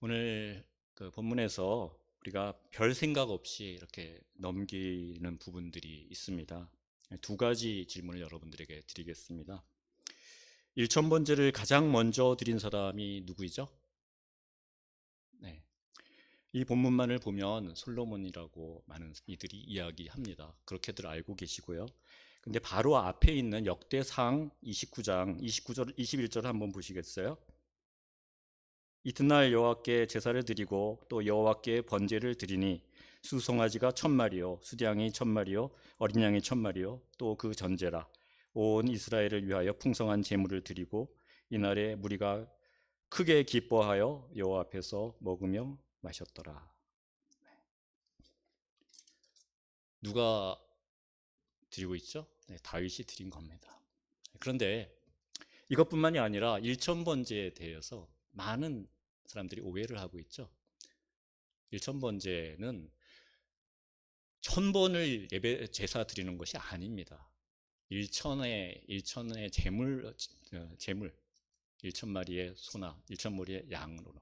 오늘 그 본문에서 우리가 별 생각 없이 이렇게 넘기는 부분들이 있습니다. 두 가지 질문을 여러분들에게 드리겠습니다. 일천번제를 가장 먼저 드린 사람이 누구이죠? 네. 이 본문만을 보면 솔로몬이라고 많은 이들이 이야기합니다. 그렇게들 알고 계시고요. 근데 바로 앞에 있는 역대상 29장 29절 21절 한번 보시겠어요? 이튿날 여호와께 제사를 드리고 또 여호와께 번제를 드리니 수송아지가 1,000마리요 수량이 1,000마리요 어린 양이 1,000마리요 또 그 전제라. 온 이스라엘을 위하여 풍성한 제물을 드리고 이날에 무리가 크게 기뻐하여 여호와 앞에서 먹으며 마셨더라. 누가 드리고 있죠? 네, 다윗이 드린 겁니다. 그런데 이것뿐만이 아니라 일천번제에 대해서 많은 사람들이 오해를 하고 있죠. 일천번제는 1,000번을 예배 제사 드리는 것이 아닙니다. 일천의 제물 1,000마리의 소나 1,000마리의 양으로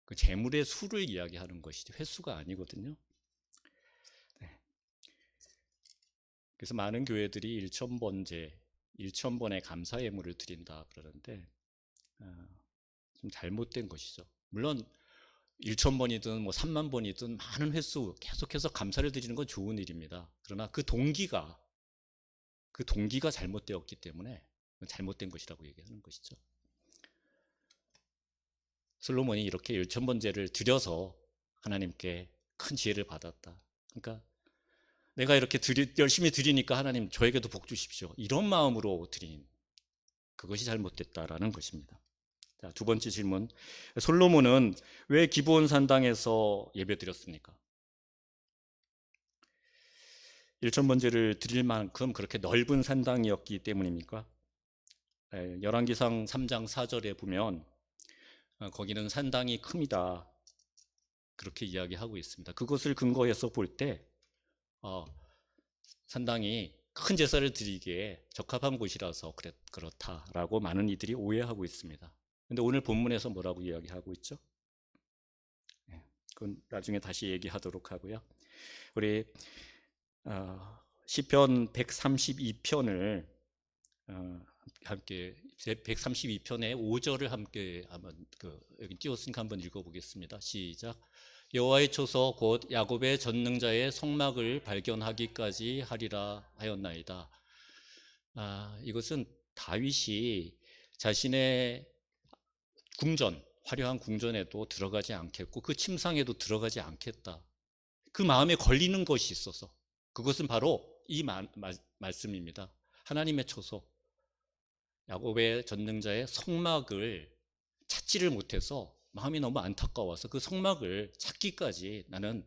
그 제물의 수를 이야기하는 것이지 횟수가 아니거든요. 네. 그래서 많은 교회들이 1,000번제, 1,000번의 감사 예물을 드린다 그러는데 좀 잘못된 것이죠. 물론 1,000번이든 뭐 3만 번이든 많은 횟수 계속해서 감사를 드리는 건 좋은 일입니다. 그러나 그 동기가 잘못되었기 때문에 잘못된 것이라고 얘기하는 것이죠. 솔로몬이 이렇게 1,000번제를 드려서 하나님께 큰 지혜를 받았다. 그러니까 내가 이렇게 열심히 드리니까 하나님 저에게도 복 주십시오. 이런 마음으로 드린 그것이 잘못됐다라는 것입니다. 자, 두 번째 질문. 솔로몬은 왜 기브온 산당에서 예배드렸습니까? 1,000번제를 드릴 만큼 그렇게 넓은 산당이었기 때문입니까? 열왕기상 3장 4절에 보면 거기는 산당이 큽니다. 그렇게 이야기하고 있습니다. 그것을 근거해서 볼 때 산당이 큰 제사를 드리기에 적합한 곳이라서 그렇다라고 많은 이들이 오해하고 있습니다. 근데 오늘 본문에서 뭐라고 이야기하고 있죠? 그건 나중에 다시 얘기하도록 하고요. 우리 시편 132편을 함께 132편의 5절을 함께 한번 여기 띄웠으니까 한번 읽어보겠습니다. 시작. 여호와의 초소 곧 야곱의 전능자의 성막을 발견하기까지 하리라 하였나이다. 이것은 다윗이 자신의 화려한 궁전에도 들어가지 않겠고 그 침상에도 들어가지 않겠다. 그 마음에 걸리는 것이 있어서 그것은 바로 이 말씀입니다. 하나님의 초소 야곱의 전능자의 성막을 찾지를 못해서 마음이 너무 안타까워서 그 성막을 찾기까지 나는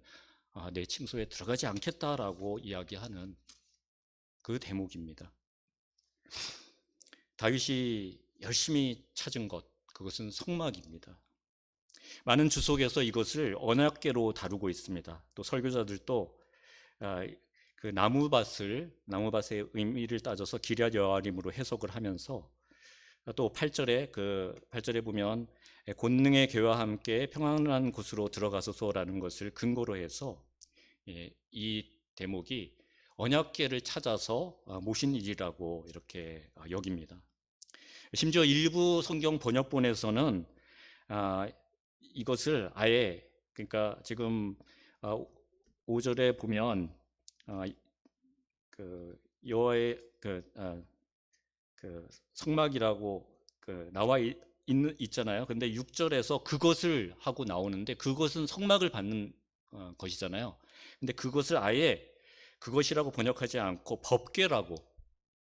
내 침소에 들어가지 않겠다라고 이야기하는 그 대목입니다. 다윗이 열심히 찾은 그것은 성막입니다. 많은 주석에서 이것을 언약궤로 다루고 있습니다. 또 설교자들도 그 나무밭의 의미를 따져서 기럇 여아림으로 해석을 하면서 또 8절에 보면 권능의 궤와 함께 평안한 곳으로 들어가소서라는 것을 근거로 해서 이 대목이 언약궤를 찾아서 모신 일이라고 이렇게 여깁니다. 심지어 일부 성경 번역본에서는 이것을 아예 그러니까 지금 5절에 보면 그 여호와의 그 성막이라고 나와 있잖아요. 근데 6절에서 그것을 하고 나오는데 그것은 성막을 받는 것이잖아요. 근데 그것을 아예 그것이라고 번역하지 않고 법궤라고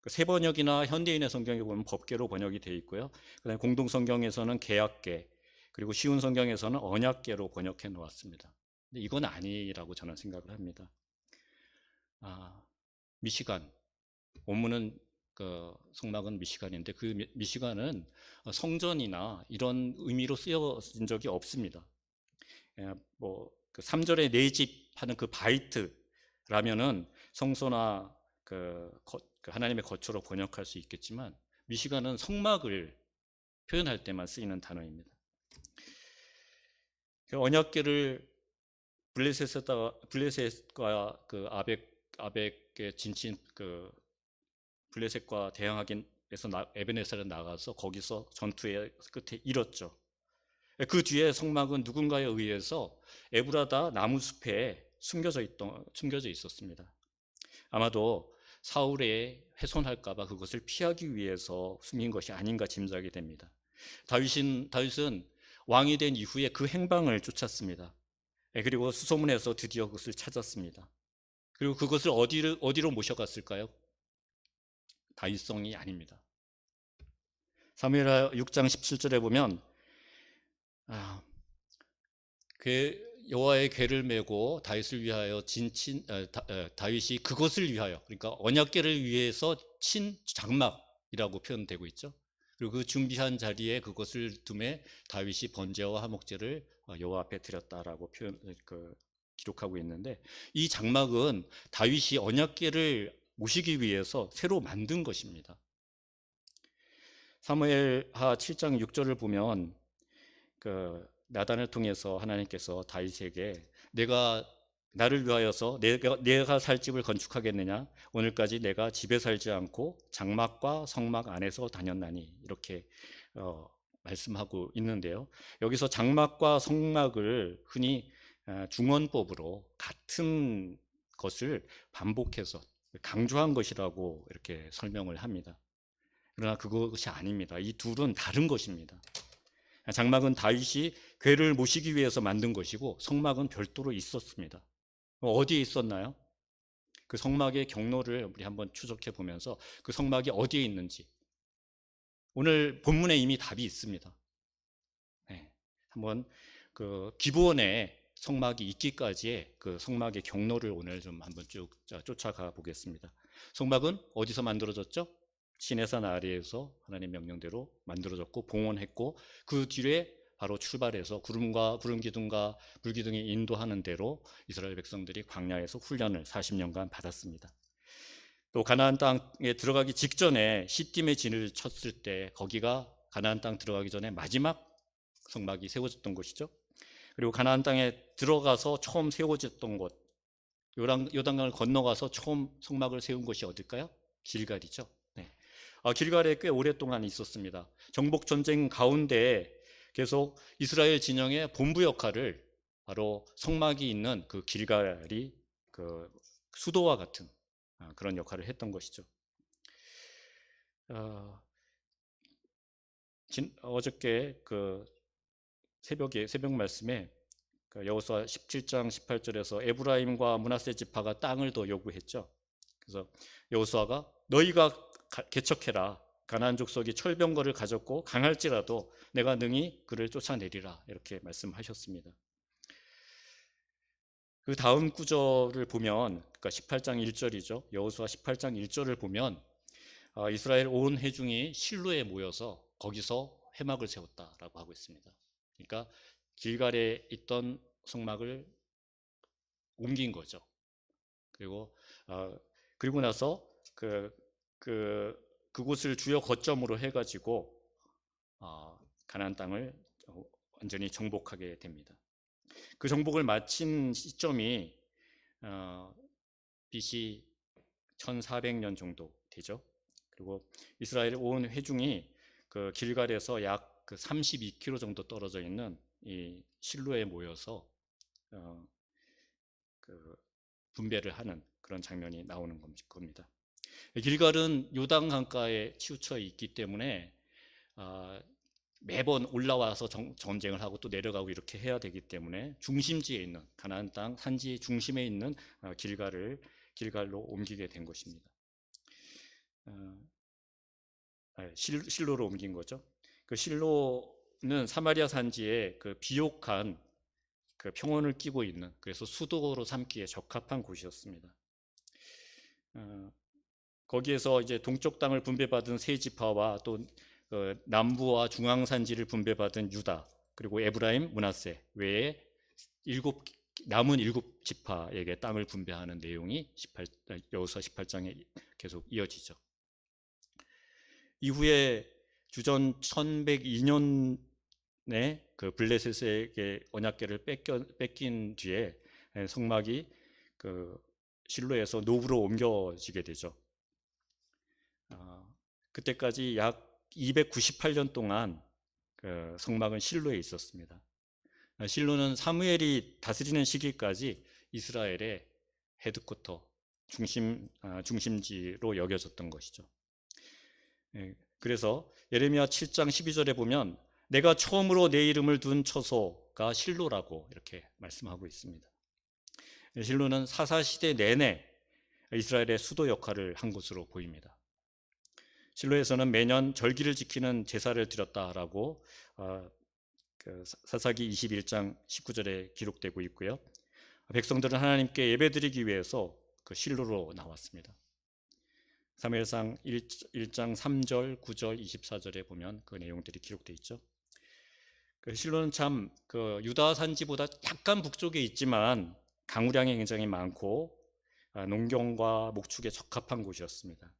새 번역이나 현대인의 성경에 보면 법궤로 번역이 되어 있고요. 그다음에 공동 성경에서는 개약궤 그리고 쉬운 성경에서는 언약궤로 번역해 놓았습니다. 근데 이건 아니라고 저는 생각을 합니다. 미시간 원문은 그 성막은 미시간인데 그 미시간은 성전이나 이런 의미로 쓰여진 적이 없습니다. 뭐그 3절에 내 집 하는 그 바이트라면은 성소나 그 하나님의 거처로 번역할 수 있겠지만 미시간은 성막을 표현할 때만 쓰이는 단어입니다. 그 언약궤를 블레셋과 그 아벡의 진친 그 블레셋과 대항하기 위해서 에베네셀에 나가서 거기서 전투의 끝에 잃었죠. 그 뒤에 성막은 누군가에 의해서 에브라다 나무숲에 숨겨져 있었습니다. 아마도 사울에 훼손할까봐 그것을 피하기 위해서 숨긴 것이 아닌가 짐작이 됩니다. 다윗은 왕이 된 이후에 그 행방을 쫓았습니다. 그리고 수소문해서 드디어 그것을 찾았습니다. 그리고 그것을 어디로 모셔갔을까요? 다윗성이 아닙니다. 사무엘하 6장 17절에 보면 그 여호와의 궤를 메고 다윗을 위하여 다윗이 그것을 위하여, 그러니까 언약궤를 위해서 친 장막이라고 표현되고 있죠. 그리고 그 준비한 자리에 그것을 둠에 다윗이 번제와 화목제를 여호와 앞에 드렸다라고 기록하고 있는데, 이 장막은 다윗이 언약궤를 모시기 위해서 새로 만든 것입니다. 사무엘하 7장 6절을 보면 나단을 통해서 하나님께서 다윗에게 내가 나를 위하여서 내가 살 집을 건축하겠느냐? 오늘까지 내가 집에 살지 않고 장막과 성막 안에서 다녔나니, 이렇게 말씀하고 있는데요. 여기서 장막과 성막을 흔히 중원법으로 같은 것을 반복해서 강조한 것이라고 이렇게 설명을 합니다. 그러나 그것이 아닙니다. 이 둘은 다른 것입니다. 장막은 다윗이 궤를 모시기 위해서 만든 것이고, 성막은 별도로 있었습니다. 어디에 있었나요? 그 성막의 경로를 우리 한번 추적해 보면서 그 성막이 어디에 있는지, 오늘 본문에 이미 답이 있습니다. 네, 한번 그 기브온에 성막이 있기까지의 그 성막의 경로를 오늘 좀 한번 쭉 쫓아가 보겠습니다. 성막은 어디서 만들어졌죠? 시내산 아래에서 하나님 명령대로 만들어졌고 봉헌했고, 그 뒤에 바로 출발해서 구름 기둥과 불 기둥이 인도하는 대로 이스라엘 백성들이 광야에서 훈련을 40년간 받았습니다. 또 가나안 땅에 들어가기 직전에 시딤의 진을 쳤을 때, 거기가 가나안 땅 들어가기 전에 마지막 성막이 세워졌던 곳이죠. 그리고 가나안 땅에 들어가서 처음 세워졌던 곳, 요단강을 건너가서 처음 성막을 세운 곳이 어딜까요? 길갈이죠. 네. 길갈에 꽤 오랫동안 있었습니다. 정복 전쟁 가운데 계속 이스라엘 진영의 본부 역할을, 바로 성막이 있는 그 길갈이 그 수도와 같은 그런 역할을 했던 것이죠. 어저께 그 새벽 말씀에 여호수아 17장 18절에서 에브라임과 므낫세 지파가 땅을 더 요구했죠. 그래서 여호수아가 너희가 개척해라. 가나안 족속이 철병거를 가졌고 강할지라도 내가 능히 그를 쫓아내리라, 이렇게 말씀하셨습니다. 그 다음 구절을 보면, 그러니까 18장 1절이죠. 여호수아 18장 1절을 보면 이스라엘 온 회중이 실로에 모여서 거기서 회막을 세웠다라고 하고 있습니다. 그러니까 길갈에 있던 성막을 옮긴 거죠. 그리고 나서 그곳을 주요 거점으로 해가지고 가나안 땅을 완전히 정복하게 됩니다. 그 정복을 마친 시점이 BC 1400년 정도 되죠. 그리고 이스라엘 온 회중이 그 길갈에서 약 32km 정도 떨어져 있는 이 실로에 모여서 분배를 하는 그런 장면이 나오는 겁니다. 길갈은 요단 강가에 치우쳐 있기 때문에 매번 올라와서 전쟁을 하고 또 내려가고 이렇게 해야 되기 때문에 중심지에 있는 가나안 땅 산지 중심에 있는 길갈로 옮기게 된 것입니다. 실로로 옮긴 거죠. 그 실로는 사마리아 산지에 그 비옥한 그 평원을 끼고 있는, 그래서 수도로 삼기에 적합한 곳이었습니다. 거기에서 이제 동쪽 땅을 분배받은 세 지파와 또 남부와 중앙 산지를 분배받은 유다, 그리고 에브라임, 므낫세 외에 남은 7지파에게 땅을 분배하는 내용이 여호수아 18장에 계속 이어지죠. 이후에 주전 1102년 그 블레셋에게 언약궤를 뺏긴 뒤에 성막이 그 실로에서 노브로 옮겨지게 되죠. 그때까지 약 298년 동안 그 성막은 실로에 있었습니다. 실로는 사무엘이 다스리는 시기까지 이스라엘의 헤드쿼터, 중심지로 여겨졌던 것이죠. 그래서 예레미야 7장 12절에 보면 내가 처음으로 내 이름을 둔 처소가 실로라고 이렇게 말씀하고 있습니다. 실로는 사사시대 내내 이스라엘의 수도 역할을 한 것으로 보입니다. 실로에서는 매년 절기를 지키는 제사를 드렸다라고 사사기 21장 19절에 기록되고 있고요. 백성들은 하나님께 예배드리기 위해서 그 실로로 나왔습니다. 사무엘상 1장 3절, 9절, 24절에 보면 그 내용들이 기록되어 있죠. 그 실로는 참 그 유다 산지보다 약간 북쪽에 있지만 강우량이 굉장히 많고 농경과 목축에 적합한 곳이었습니다.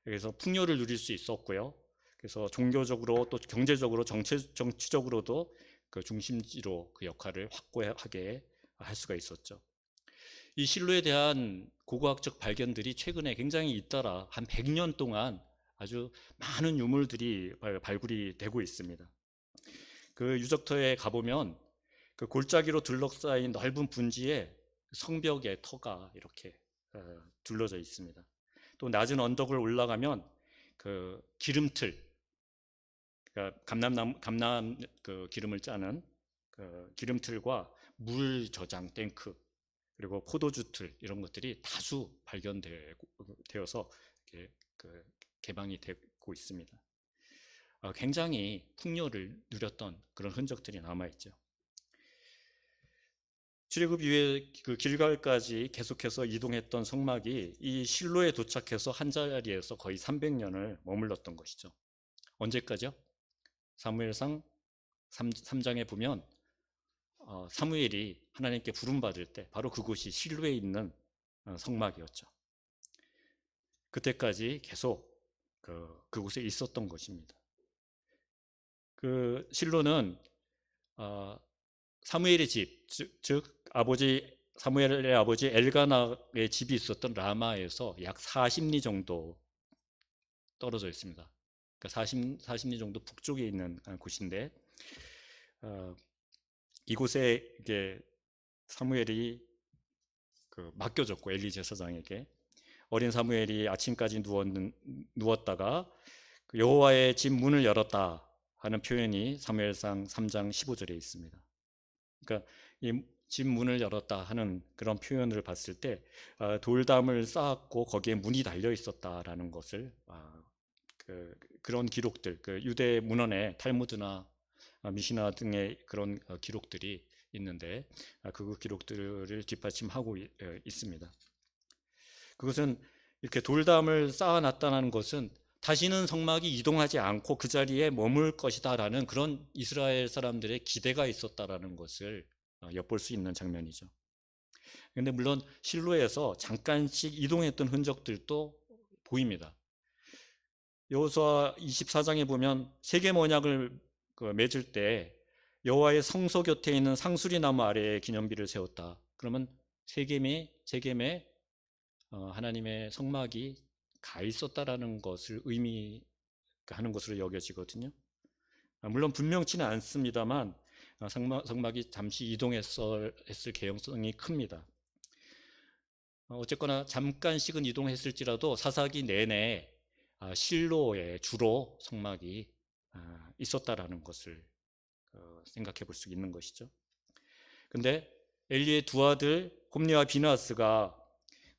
그래서 풍요를 누릴 수 있었고요. 그래서 종교적으로 또 경제적으로 정치적으로도 그 중심지로 그 역할을 확고하게 할 수가 있었죠. 이 실로에 대한 고고학적 발견들이 최근에 굉장히 잇따라 한 100년 동안 아주 많은 유물들이 발굴이 되고 있습니다. 그 유적터에 가보면 그 골짜기로 둘러싸인 넓은 분지에 성벽의 터가 이렇게 둘러져 있습니다. 또 낮은 언덕을 올라가면 그 기름틀, 그러니까 감람 그 기름을 짜는 그 기름틀과 물 저장 탱크, 그리고 포도주틀 이런 것들이 다수 발견되어서 그 개방이 되고 있습니다. 굉장히 풍요를 누렸던 그런 흔적들이 남아있죠. 출애굽 이후에 그 길갈까지 계속해서 이동했던 성막이 이 실로에 도착해서 한 자리에서 거의 300년을 머물렀던 것이죠. 언제까지요? 사무엘상 3장에 보면 사무엘이 하나님께 부름받을 때 바로 그곳이 실로에 있는 성막이었죠. 그때까지 계속 그곳에 있었던 것입니다. 그 실로는 사무엘의 집, 즉 아버지 사무엘의 아버지 엘가나의 집이 있었던 라마에서 약 40리 정도 떨어져 있습니다. 그러니까 40리 정도 북쪽에 있는 곳인데 이곳에 이게 사무엘이 맡겨졌고 엘리 제사장에게 어린 사무엘이 아침까지 누웠다가 여호와의 집 문을 열었다 하는 표현이 사무엘상 3장 15절에 있습니다. 그러니까 이 집 문을 열었다 하는 그런 표현을 봤을 때 돌담을 쌓았고 거기에 문이 달려 있었다라는 것을 그런 기록들, 그 유대 문헌에 탈무드나 미시나 등의 그런 기록들이 있는데 그 기록들을 뒷받침하고 있습니다. 그것은 이렇게 돌담을 쌓아놨다는 것은 다시는 성막이 이동하지 않고 그 자리에 머물 것이다라는 그런 이스라엘 사람들의 기대가 있었다라는 것을 엿볼 수 있는 장면이죠. 그런데 물론 실로에서 잠깐씩 이동했던 흔적들도 보입니다. 여호수아 24장에 보면 세겜 언약을 맺을 때 여호와의 성소 곁에 있는 상수리 나무 아래에 기념비를 세웠다. 그러면 세겜에 하나님의 성막이 가 있었다라는 것을 의미하는 것으로 여겨지거든요. 물론 분명치는 않습니다만 성막이 잠시 이동했을 개연성이 큽니다. 어쨌거나 잠깐씩은 이동했을지라도 사사기 내내 실로에 주로 성막이 있었다라는 것을 생각해 볼 수 있는 것이죠. 근데 엘리의 두 아들 홈리와 비나스가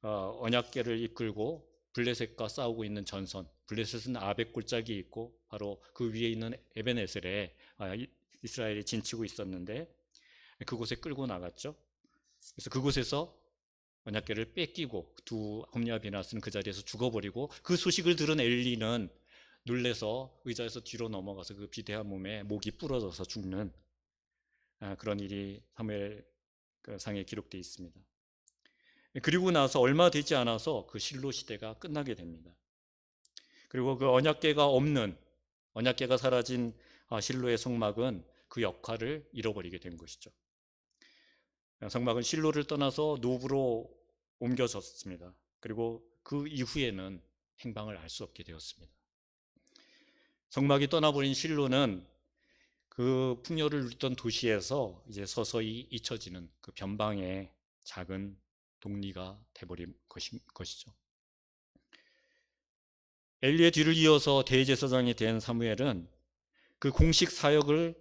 언약궤를 이끌고 블레셋과 싸우고 있는 전선, 블레셋은 아벡 골짜기에 있고 바로 그 위에 있는 에벤에셀에 이스라엘이 진치고 있었는데 그곳에 끌고 나갔죠. 그래서 그곳에서 언약궤를 뺏기고 두 홈리와 비나스는 그 자리에서 죽어버리고 그 소식을 들은 엘리는 놀래서 의자에서 뒤로 넘어가서 그 비대한 몸에 목이 부러져서 죽는 그런 일이 사무엘 상에 기록되어 있습니다. 그리고 나서 얼마 되지 않아서 그 실로 시대가 끝나게 됩니다. 그리고 그 언약궤가 사라진 실로의 성막은 그 역할을 잃어버리게 된 것이죠. 성막은 실로를 떠나서 노브로 옮겨졌습니다. 그리고 그 이후에는 행방을 알 수 없게 되었습니다. 성막이 떠나버린 실로는 그 풍요를 누리던 도시에서 이제 서서히 잊혀지는 그 변방의 작은 동리가 돼버린 것이죠. 엘리의 뒤를 이어서 대제사장이 된 사무엘은 그 공식 사역을,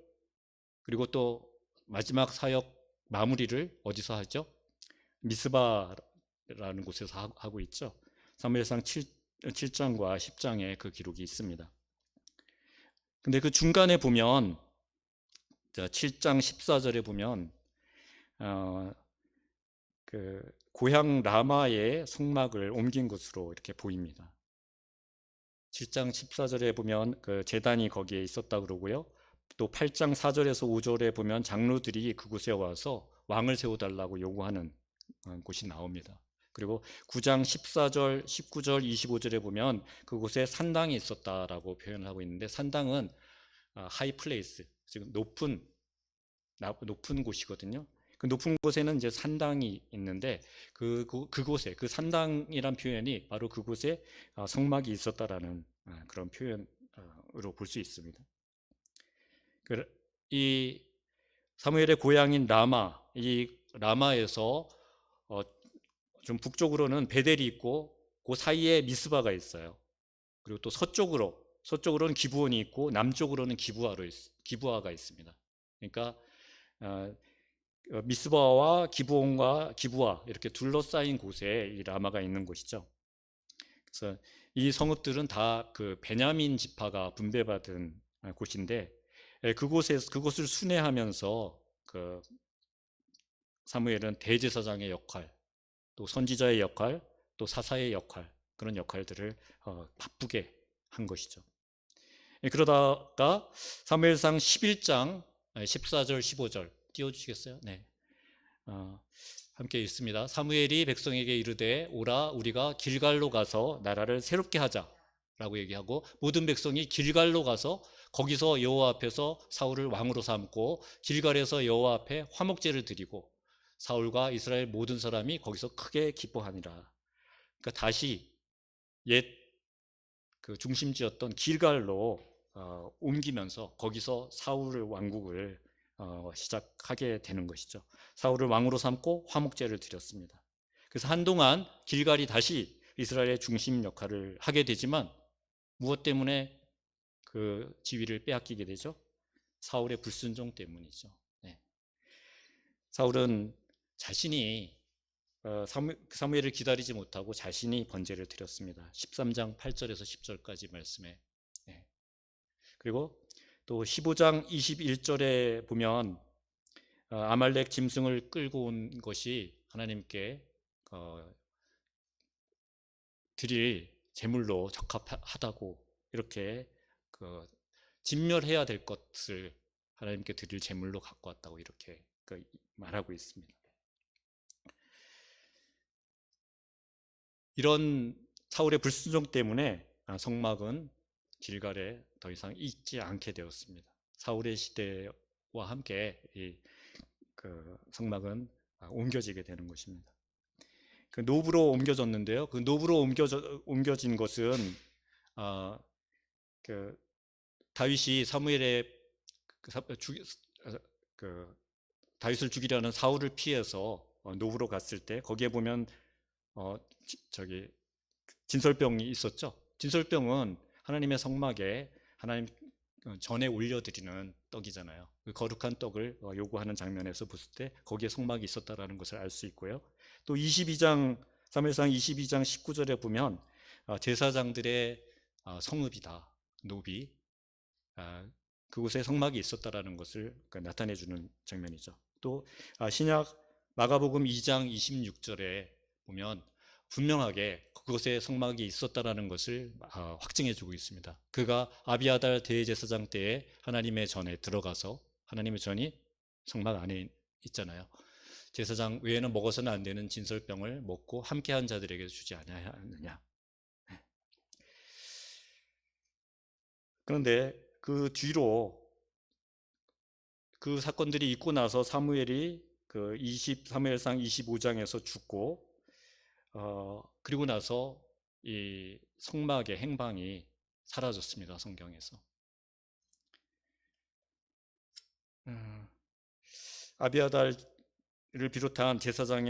그리고 또 마지막 사역 마무리를 어디서 하죠? 미스바라는 곳에서 하고 있죠. 사무엘상 7장과 10장에 그 기록이 있습니다. 근데 그 중간에 보면 7장 14절에 보면 그 고향 라마의 성막을 옮긴 것으로 이렇게 보입니다. 7장 14절에 보면 그 제단이 거기에 있었다 그러고요. 또 8장 4절에서 5절에 보면 장로들이 그곳에 와서 왕을 세워달라고 요구하는 곳이 나옵니다. 그리고 9장 14절, 19절, 25절에 보면 그곳에 산당이 있었다라고 표현을 하고 있는데, 산당은 하이 플레이스, 지금 높은 곳이거든요. 그 높은 곳에는 이제 산당이 있는데 그곳에, 그 산당이란 표현이 바로 그곳에 성막이 있었다라는 그런 표현으로 볼 수 있습니다. 이 사무엘의 고향인 라마, 이 라마에서 좀 북쪽으로는 베델이 있고 그 사이에 미스바가 있어요. 그리고 또 서쪽으로는 기브온이 있고 남쪽으로는 기브아가 있습니다. 그러니까 미스바와 기브온과 기브아 이렇게 둘러싸인 곳에 이 라마가 있는 곳이죠. 그래서 이 성읍들은 다 그 베냐민 지파가 분배받은 곳인데, 그곳을 순회하면서 그 사무엘은 대제사장의 역할, 또 선지자의 역할, 또 사사의 역할, 그런 역할들을 바쁘게 한 것이죠. 그러다가 사무엘상 11장 14절 15절 띄워주시겠어요? 네. 함께 읽습니다. 사무엘이 백성에게 이르되 오라 우리가 길갈로 가서 나라를 새롭게 하자라고 얘기하고, 모든 백성이 길갈로 가서 거기서 여호와 앞에서 사울을 왕으로 삼고 길갈에서 여호와 앞에 화목제를 드리고 사울과 이스라엘 모든 사람이 거기서 크게 기뻐하니라. 그러니까 다시 옛 그 중심지였던 길갈로 옮기면서 거기서 사울 왕국을 시작하게 되는 것이죠. 사울을 왕으로 삼고 화목제를 드렸습니다. 그래서 한동안 길갈이 다시 이스라엘의 중심 역할을 하게 되지만, 무엇 때문에 그 지위를 빼앗기게 되죠? 사울의 불순종 때문이죠. 네. 사울은 자신이 사무엘을 기다리지 못하고 자신이 번제를 드렸습니다. 13장 8절에서 10절까지 말씀에. 네. 그리고 또 15장 21절에 보면 아말렉 짐승을 끌고 온 것이 하나님께 드릴 제물로 적합하다고, 이렇게 진멸해야 될 것을 하나님께 드릴 제물로 갖고 왔다고 이렇게 말하고 있습니다. 이런 사울의 불순종 때문에 성막은 길갈에 더 이상 있지 않게 되었습니다. 사울의 시대와 함께 그 성막은 옮겨지게 되는 것입니다. 그 노브로 옮겨졌는데요. 그 노브로 옮겨진 것은 그 다윗이 사무엘의 다윗을 죽이려는 사울을 피해서 노브로 갔을 때 거기에 보면 진설병이 있었죠. 진설병은 하나님의 성막에 하나님 전에 올려드리는 떡이잖아요. 그 거룩한 떡을 요구하는 장면에서 봤을 때 거기에 성막이 있었다라는 것을 알 수 있고요. 또 22장 사무엘상 22장 19절에 보면 제사장들의 성읍이다, 노비, 그곳에 성막이 있었다라는 것을 나타내 주는 장면이죠. 또 신약 마가복음 2장 26절에 보면 분명하게 그곳에 성막이 있었다라는 것을 확증해 주고 있습니다. 그가 아비아달 대제사장 때에 하나님의 전에 들어가서, 하나님의 전이 성막 안에 있잖아요. 제사장 외에는 먹어서는 안 되는 진설병을 먹고 함께한 자들에게 주지 않았느냐. 그런데 그 뒤로 그 사건들이 있고 나서 사무엘이 그 사무엘상 25장에서 죽고 그리고 나서 이 성막의 행방이 사라졌습니다. 성경에서. 음, 아비아달을 비롯한 제사장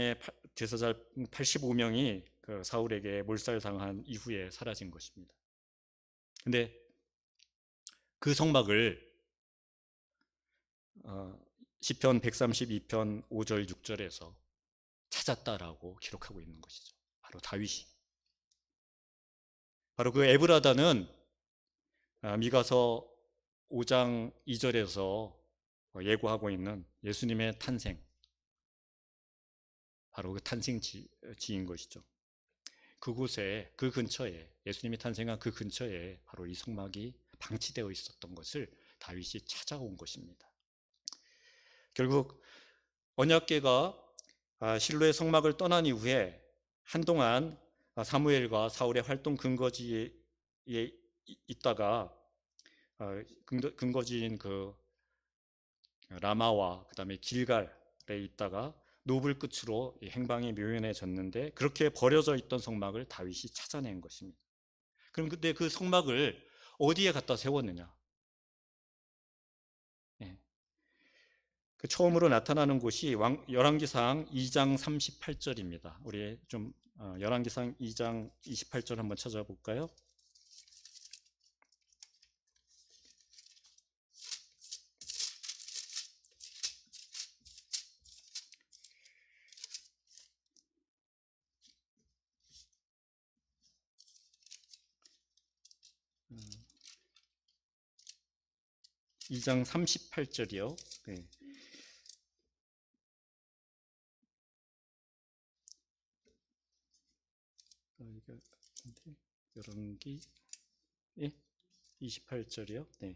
85명이 그 사울에게 몰살당한 이후에 사라진 것입니다. 근데 그 성막을 시편 132편 5절 6절에서 찾았다라고 기록하고 있는 것이죠. 바로 다윗이. 바로 그 에브라다는 미가서 5장 2절에서 예고하고 있는 예수님의 탄생, 바로 그 탄생지인 것이죠. 그곳에, 그 근처에, 예수님이 탄생한 그 근처에 바로 이 성막이 방치되어 있었던 것을 다윗이 찾아온 것입니다. 결국 언약궤가 실로의 성막을 떠난 이후에 한동안 사무엘과 사울의 활동 근거지에 있다가 근거지인 그 라마와 그다음에 길갈에 있다가 노블 끝으로 행방이 묘연해졌는데, 그렇게 버려져 있던 성막을 다윗이 찾아낸 것입니다. 그럼 그때 그 성막을 어디에 갖다 세웠느냐? 예. 그 처음으로 나타나는 곳이 열왕기상 2장 38절입니다. 우리 좀 열왕기상 2장 28절 한번 찾아볼까요? 음, 2장 38절이요. 네. 열왕기 28절이요. 네.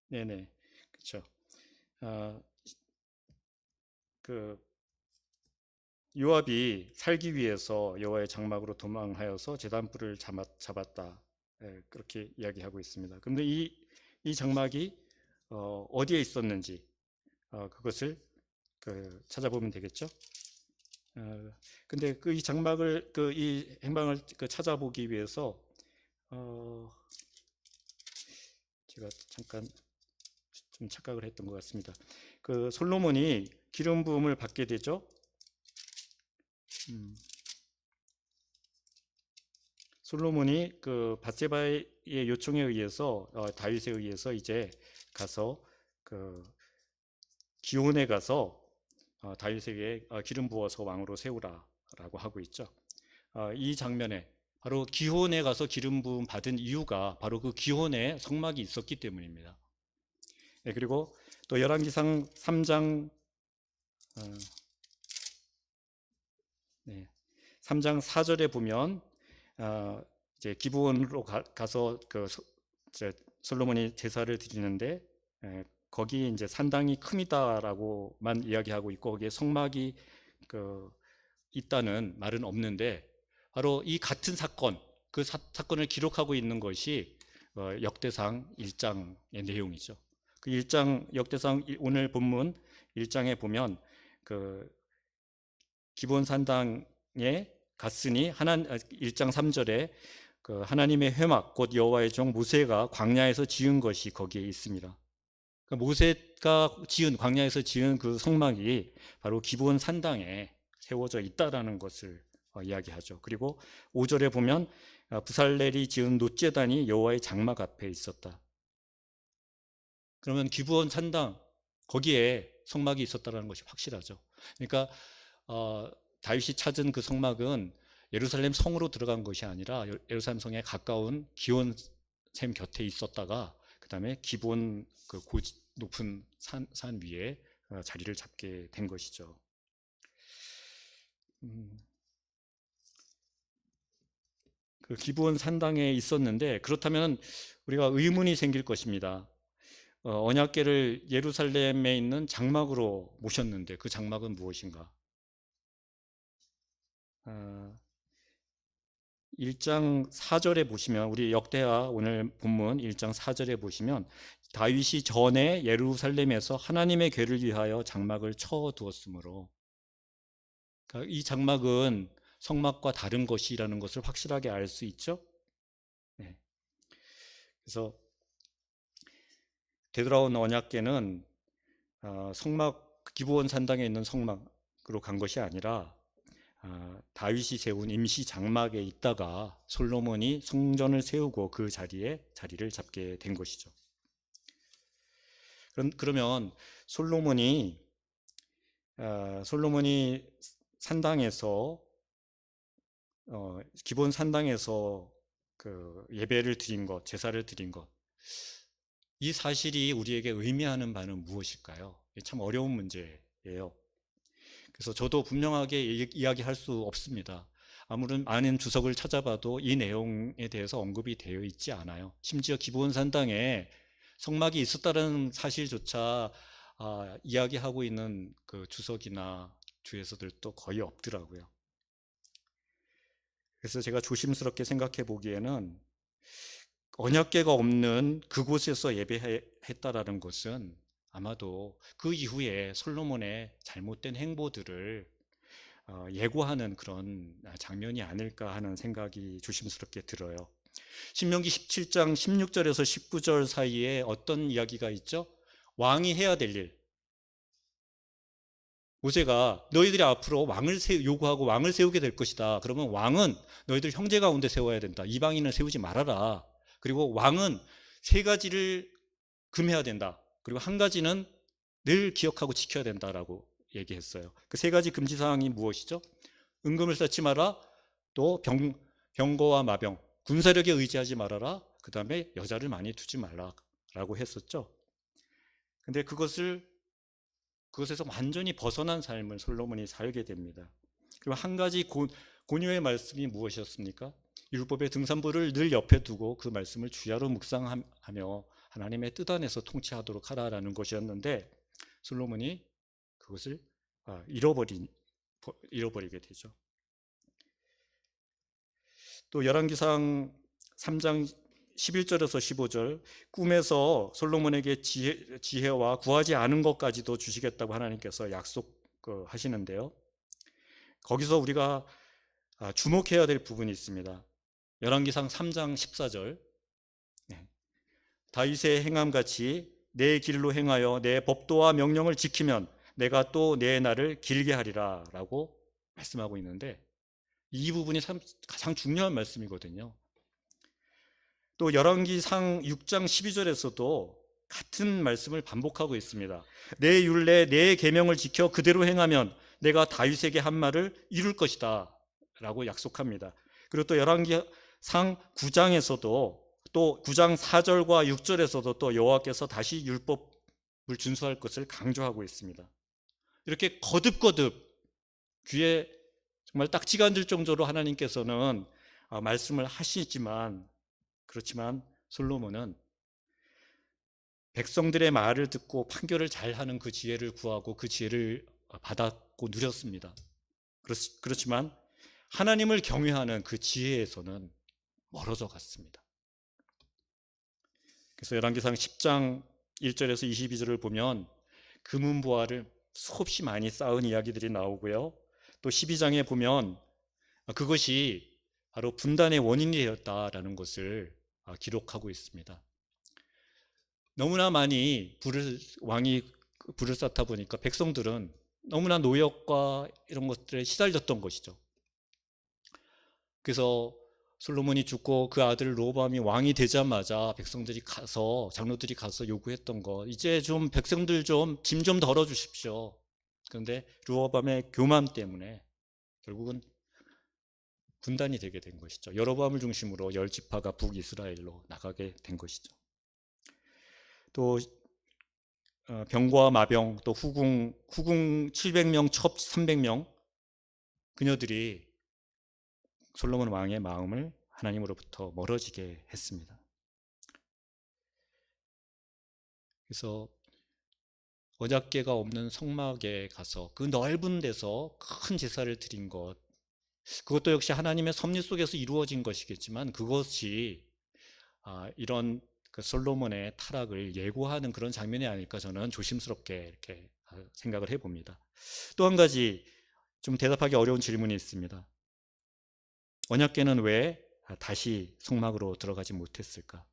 네네. 그렇죠. 그 요압이 살기 위해서 여호와의 장막으로 도망하여서 제단불을 잡았다. 그렇게 이야기하고 있습니다. 그런데 이 장막이 어디에 있었는지 그것을 찾아보면 되겠죠. 근데 이 장막을 이 행방을 찾아보기 위해서 제가 잠깐 좀 착각을 했던 것 같습니다. 그 솔로몬이 기름 부음을 받게 되죠. 솔로몬이 그 밧세바의 요청에 의해서 다윗에 의해서 이제 가서 그 기온에 가서 다윗에게 기름 부어서 왕으로 세우라라고 하고 있죠. 이 장면에 바로 기온에 가서 기름 부음 받은 이유가 바로 그 기온에 성막이 있었기 때문입니다. 네, 그리고 또 열왕기상 3장 3장 4절에 보면 이제 기브온으로 가서 솔로몬이 제사를 드리는데 거기 이제 산당이 큼이다라고만 이야기하고 있고 거기에 성막이 있다는 말은 없는데, 바로 이 같은 사건, 그 사건을 기록하고 있는 것이 역대상 1장의 내용이죠. 그 1장 역대상 오늘 본문 1장에 보면 그 기브온 산당에 갔으니 1장 3절에 그 하나님의 회막 곧 여호와의 종 모세가 광야에서 지은 것이 거기에 있습니다. 모세가 광야에서 지은 그 성막이 바로 기브온 산당에 세워져 있다라는 것을 이야기하죠. 그리고 5절에 보면 부살렐이 지은 놋제단이 여호와의 장막 앞에 있었다. 그러면 기브온 산당 거기에 성막이 있었다라는 것이 확실하죠. 그러니까 다윗이 찾은 그 성막은 예루살렘 성으로 들어간 것이 아니라 예루살렘 성에 가까운 기온샘 곁에 있었다가 그 다음에 기브온 그 높은 산 위에 자리를 잡게 된 것이죠. 그 기브온 산당에 있었는데, 그렇다면 우리가 의문이 생길 것입니다. 언약궤를 예루살렘에 있는 장막으로 모셨는데 그 장막은 무엇인가? 1장 4절에 보시면, 우리 역대하 오늘 본문 1장 4절에 보시면 다윗이 전에 예루살렘에서 하나님의 궤를 위하여 장막을 쳐 두었으므로, 그러니까 이 장막은 성막과 다른 것이라는 것을 확실하게 알 수 있죠. 네. 그래서 되돌아온 언약궤는 성막 기브온 산당에 있는 성막으로 간 것이 아니라 다윗이 세운 임시 장막에 있다가 솔로몬이 성전을 세우고 그 자리에 자리를 잡게 된 것이죠. 그러면 솔로몬이 산당에서 기본 산당에서 그 예배를 드린 것, 제사를 드린 것, 이 사실이 우리에게 의미하는 바는 무엇일까요? 참 어려운 문제예요. 그래서 저도 분명하게 이야기할 수 없습니다. 아무런 많은 주석을 찾아봐도 이 내용에 대해서 언급이 되어 있지 않아요. 심지어 기브온 산당에 성막이 있었다는 사실조차 이야기하고 있는 그 주석이나 주에서들도 거의 없더라고요. 그래서 제가 조심스럽게 생각해 보기에는 언약궤가 없는 그곳에서 예배했다라는 것은 아마도 그 이후에 솔로몬의 잘못된 행보들을 예고하는 그런 장면이 아닐까 하는 생각이 조심스럽게 들어요. 신명기 17장 16절에서 19절 사이에 어떤 이야기가 있죠? 왕이 해야 될 일. 모세가 너희들이 앞으로 왕을 요구하고 왕을 세우게 될 것이다. 그러면 왕은 너희들 형제 가운데 세워야 된다. 이방인을 세우지 말아라. 그리고 왕은 세 가지를 금해야 된다. 그리고 한 가지는 늘 기억하고 지켜야 된다라고 얘기했어요. 그 세 가지 금지 사항이 무엇이죠? 은금을 쌓지 마라. 또 병거와 마병, 군사력에 의지하지 말아라. 그 다음에 여자를 많이 두지 말라라고 했었죠. 근데 그것에서 완전히 벗어난 삶을 솔로몬이 살게 됩니다. 그리고 한 가지 권유의 말씀이 무엇이었습니까? 율법의 등산부를 늘 옆에 두고 그 말씀을 주야로 묵상하며 하나님의 뜻 안에서 통치하도록 하라라는 것이었는데, 솔로몬이 그것을 잃어버리게 되죠. 또 열왕기상 3장 11절에서 15절, 꿈에서 솔로몬에게 지혜와 구하지 않은 것까지도 주시겠다고 하나님께서 약속하시는데요. 거기서 우리가 주목해야 될 부분이 있습니다. 열왕기상 3장 14절, 다윗의 행함같이 내 길로 행하여 내 법도와 명령을 지키면 내가 또 내 날을 길게 하리라 라고 말씀하고 있는데, 이 부분이 가장 중요한 말씀이거든요. 또 열왕기상 6장 12절에서도 같은 말씀을 반복하고 있습니다. 내 율례 내 계명을 지켜 그대로 행하면 내가 다윗에게 한 말을 이룰 것이다 라고 약속합니다. 그리고 또 열왕기상 9장에서도 또 9장 4절과 6절에서도 또 여호와께서 다시 율법을 준수할 것을 강조하고 있습니다. 이렇게 거듭거듭 귀에 정말 딱지가 앉을 정도로 하나님께서는 말씀을 하시지만, 그렇지만 솔로몬은 백성들의 말을 듣고 판결을 잘하는 그 지혜를 구하고 그 지혜를 받았고 누렸습니다. 그렇지만 하나님을 경외하는 그 지혜에서는 멀어져 갔습니다. 그래서 열왕기상 10장 1절에서 22절을 보면 금은보화를 수없이 많이 쌓은 이야기들이 나오고요. 또 12장에 보면 그것이 바로 분단의 원인이 되었다라는 것을 기록하고 있습니다. 너무나 많이 왕이 불을 쌓다 보니까 백성들은 너무나 노역과 이런 것들에 시달렸던 것이죠. 그래서 솔로몬이 죽고 그 아들 르호보암이 왕이 되자마자 장로들이 가서 요구했던 것, 이제 좀 백성들 좀 짐 좀 덜어 주십시오. 그런데 르호보암의 교만 때문에 결국은 분단이 되게 된 것이죠. 여로보암을 중심으로 10지파가 북이스라엘로 나가게 된 것이죠. 또 병과 마병, 또 후궁 700명, 첩 300명, 그녀들이 솔로몬 왕의 마음을 하나님으로부터 멀어지게 했습니다. 그래서 언약궤가 없는 성막에 가서 그 넓은 데서 큰 제사를 드린 것, 그것도 역시 하나님의 섭리 속에서 이루어진 것이겠지만 그것이 이런 그 솔로몬의 타락을 예고하는 그런 장면이 아닐까 저는 조심스럽게 이렇게 생각을 해봅니다. 또 한 가지 좀 대답하기 어려운 질문이 있습니다. 언약궤는 왜 다시 성막으로 들어가지 못했을까?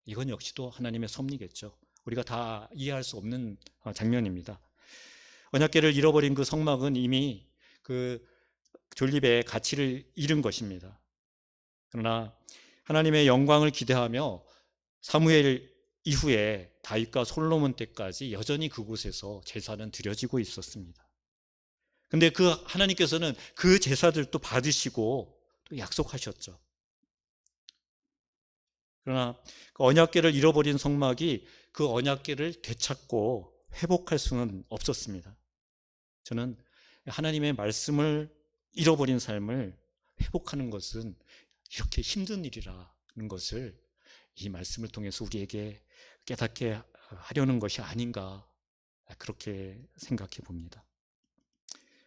이건 역시도 하나님의 섭리겠죠. 우리가 다 이해할 수 없는 장면입니다. 언약궤를 잃어버린 그 성막은 이미 그 존립의 가치를 잃은 것입니다. 그러나 하나님의 영광을 기대하며 사무엘 이후에 다윗과 솔로몬 때까지 여전히 그곳에서 제사는 드려지고 있었습니다. 근데 그 하나님께서는 그 제사들도 받으시고 또 약속하셨죠. 그러나 그 언약궤를 잃어버린 성막이 그 언약궤를 되찾고 회복할 수는 없었습니다. 저는 하나님의 말씀을 잃어버린 삶을 회복하는 것은 이렇게 힘든 일이라는 것을 이 말씀을 통해서 우리에게 깨닫게 하려는 것이 아닌가 그렇게 생각해 봅니다.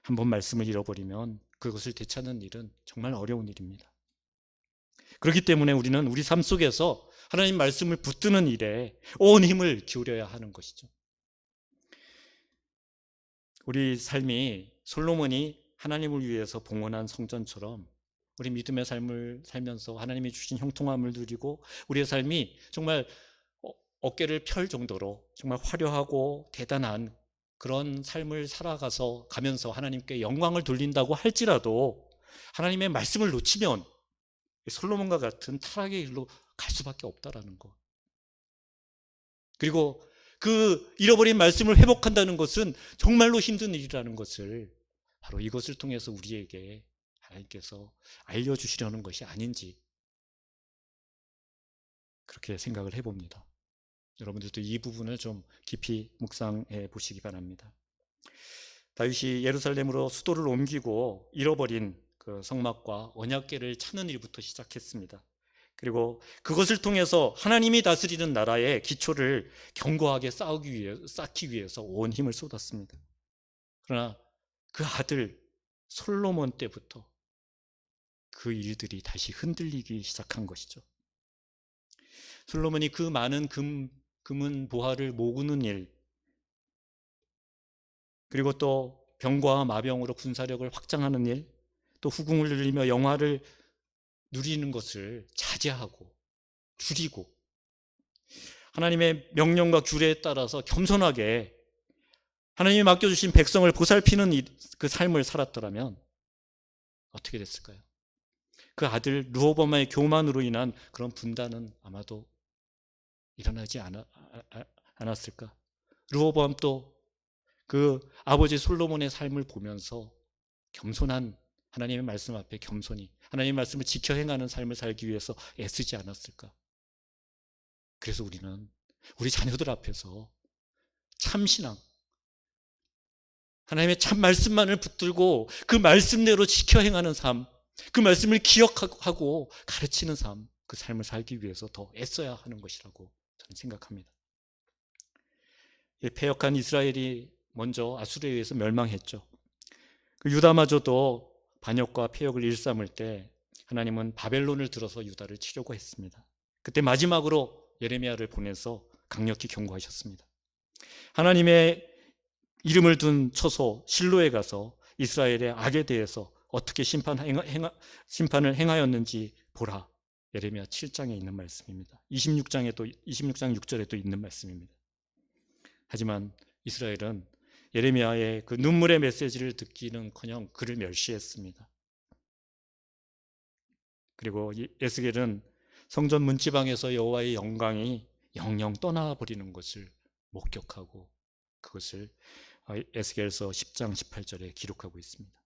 한번 말씀을 잃어버리면 그것을 되찾는 일은 정말 어려운 일입니다. 그렇기 때문에 우리는 우리 삶 속에서 하나님 말씀을 붙드는 일에 온 힘을 기울여야 하는 것이죠. 우리 삶이 솔로몬이 하나님을 위해서 봉헌한 성전처럼 우리 믿음의 삶을 살면서 하나님이 주신 형통함을 누리고 우리의 삶이 정말 어깨를 펼 정도로 정말 화려하고 대단한 그런 삶을 살아가서 가면서 하나님께 영광을 돌린다고 할지라도 하나님의 말씀을 놓치면 솔로몬과 같은 타락의 길로 갈 수밖에 없다라는 것. 그리고 그 잃어버린 말씀을 회복한다는 것은 정말로 힘든 일이라는 것을 바로 이것을 통해서 우리에게 하나님께서 알려주시려는 것이 아닌지 그렇게 생각을 해봅니다. 여러분들도 이 부분을 좀 깊이 묵상해 보시기 바랍니다. 다윗이 예루살렘으로 수도를 옮기고 잃어버린 그 성막과 언약궤를 찾는 일부터 시작했습니다. 그리고 그것을 통해서 하나님이 다스리는 나라의 기초를 견고하게 쌓기 위해서 온 힘을 쏟았습니다. 그러나 그 아들 솔로몬 때부터 그 일들이 다시 흔들리기 시작한 것이죠. 솔로몬이 그 많은 금은 보화를 모으는 일, 그리고 또 병과 마병으로 군사력을 확장하는 일, 또 후궁을 늘리며 영화를 누리는 것을 자제하고 줄이고 하나님의 명령과 규례에 따라서 겸손하게 하나님이 맡겨주신 백성을 보살피는 그 삶을 살았더라면 어떻게 됐을까요? 그 아들 르호보암의 교만으로 인한 그런 분단은 아마도 일어나지 않았을까? 르호보암도 그 아버지 솔로몬의 삶을 보면서 겸손한 하나님의 말씀 앞에 겸손히 하나님의 말씀을 지켜 행하는 삶을 살기 위해서 애쓰지 않았을까? 그래서 우리는 우리 자녀들 앞에서 참신앙, 하나님의 참 말씀만을 붙들고 그 말씀대로 지켜 행하는 삶, 그 말씀을 기억하고 가르치는 삶, 그 삶을 살기 위해서 더 애써야 하는 것이라고 저는 생각합니다. 패역한 이스라엘이 먼저 아수르에 의해서 멸망했죠. 그 유다마저도 반역과 패역을 일삼을 때 하나님은 바벨론을 들어서 유다를 치려고 했습니다. 그때 마지막으로 예레미야를 보내서 강력히 경고하셨습니다. 하나님의 이름을 둔 처소 실로에 가서 이스라엘의 악에 대해서 어떻게 심판을 행하였는지 보라. 예레미야 7장에 있는 말씀입니다. 26장 6절에도 있는 말씀입니다. 하지만 이스라엘은 예레미야의 그 눈물의 메시지를 듣기는커녕 그를 멸시했습니다. 그리고 에스겔은 성전 문지방에서 여호와의 영광이 영영 떠나버리는 것을 목격하고 그것을 에스겔서 10장 18절에 기록하고 있습니다.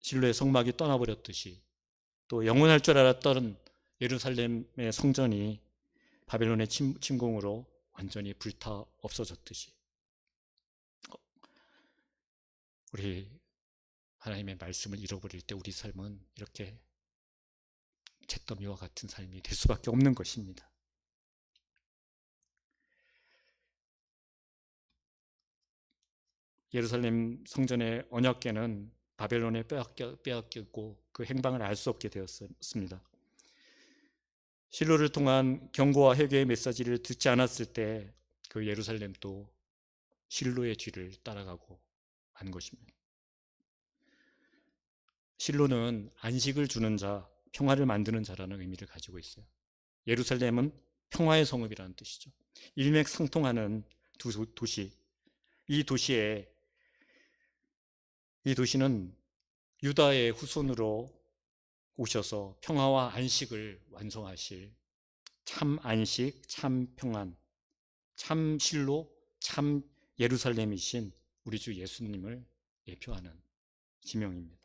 실로의 성막이 떠나버렸듯이 또 영원할 줄 알았던 예루살렘의 성전이 바벨론의 침공으로 완전히 불타 없어졌듯이 우리 하나님의 말씀을 잃어버릴 때 우리 삶은 이렇게 잿더미와 같은 삶이 될 수밖에 없는 것입니다. 예루살렘 성전의 언약궤는 바벨론에 빼앗겼고 그 행방을 알 수 없게 되었습니다. 실로를 통한 경고와 회개의 메시지를 듣지 않았을 때 그 예루살렘도 실로의 뒤를 따라가고 한 것입니다. 실로는 안식을 주는 자, 평화를 만드는 자라는 의미를 가지고 있어요. 예루살렘은 평화의 성읍이라는 뜻이죠. 일맥상통하는 두 도시. 이 도시는 유다의 후손으로 오셔서 평화와 안식을 완성하실 참 안식, 참 평안, 참 실로, 참 예루살렘이신 우리 주 예수님을 예표하는 지명입니다.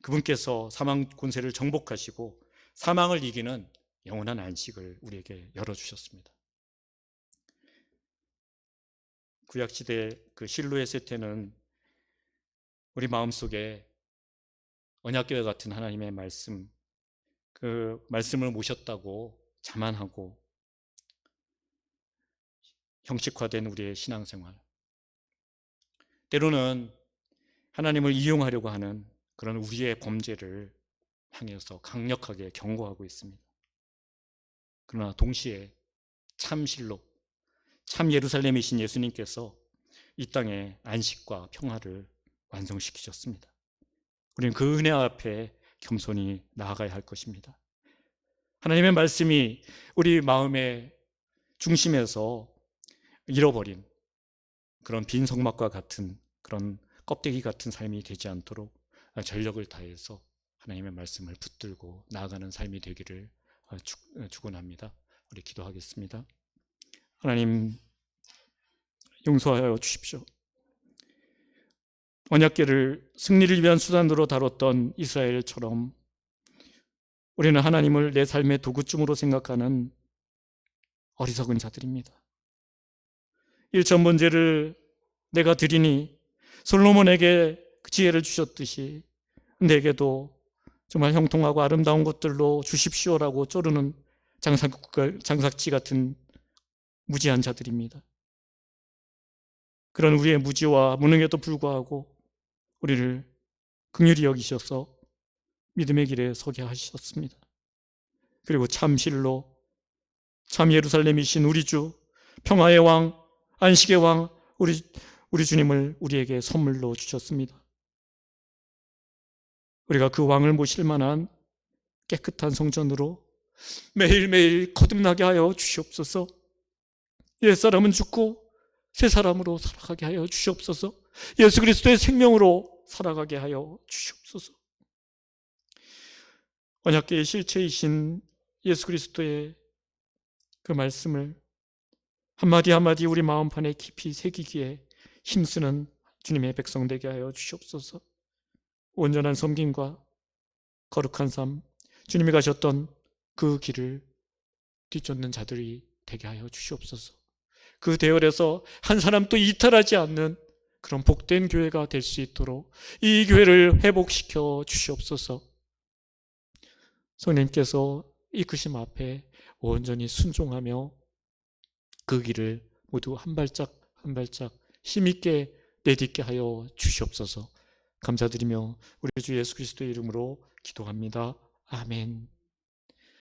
그분께서 사망 권세를 정복하시고 사망을 이기는 영원한 안식을 우리에게 열어주셨습니다. 구약시대 그 실로의 세태는 우리 마음속에 언약궤와 같은 하나님의 말씀, 그 말씀을 모셨다고 자만하고 형식화된 우리의 신앙생활, 때로는 하나님을 이용하려고 하는 그런 우리의 범죄를 향해서 강력하게 경고하고 있습니다. 그러나 동시에 참 실로, 참 예루살렘이신 예수님께서 이 땅에 안식과 평화를 완성시키셨습니다. 우리는 그 은혜 앞에 겸손히 나아가야 할 것입니다. 하나님의 말씀이 우리 마음의 중심에서 잃어버린 그런 빈 성막과 같은 그런 껍데기 같은 삶이 되지 않도록 전력을 다해서 하나님의 말씀을 붙들고 나아가는 삶이 되기를 축원합니다. 우리 기도하겠습니다. 하나님, 용서하여 주십시오. 언약궤를 승리를 위한 수단으로 다뤘던 이스라엘처럼 우리는 하나님을 내 삶의 도구쯤으로 생각하는 어리석은 자들입니다. 일천번제를 내가 드리니 솔로몬에게 지혜를 주셨듯이 내게도 정말 형통하고 아름다운 것들로 주십시오라고 쪼르는 장삭지 같은 무지한 자들입니다. 그런 우리의 무지와 무능에도 불구하고 우리를 긍휼히 여기셔서 믿음의 길에 서게 하셨습니다. 그리고 참 실로, 참 예루살렘이신 우리 주, 평화의 왕, 안식의 왕, 우리 주님을 우리에게 선물로 주셨습니다. 우리가 그 왕을 모실 만한 깨끗한 성전으로 매일매일 거듭나게 하여 주시옵소서. 옛사람은 죽고 새 사람으로 살아가게 하여 주시옵소서. 예수 그리스도의 생명으로 살아가게 하여 주시옵소서. 언약궤의 실체이신 예수 그리스도의 그 말씀을 한마디 한마디 우리 마음판에 깊이 새기기에 힘쓰는 주님의 백성 되게 하여 주시옵소서. 온전한 섬김과 거룩한 삶, 주님이 가셨던 그 길을 뒤쫓는 자들이 되게 하여 주시옵소서. 그 대열에서 한 사람도 이탈하지 않는 그런 복된 교회가 될 수 있도록 이 교회를 회복시켜 주시옵소서. 성령님께서 이끄심 앞에 온전히 순종하며 그 길을 모두 한 발짝 한 발짝 힘있게 내딛게 하여 주시옵소서. 감사드리며 우리 주 예수 그리스도의 이름으로 기도합니다. 아멘.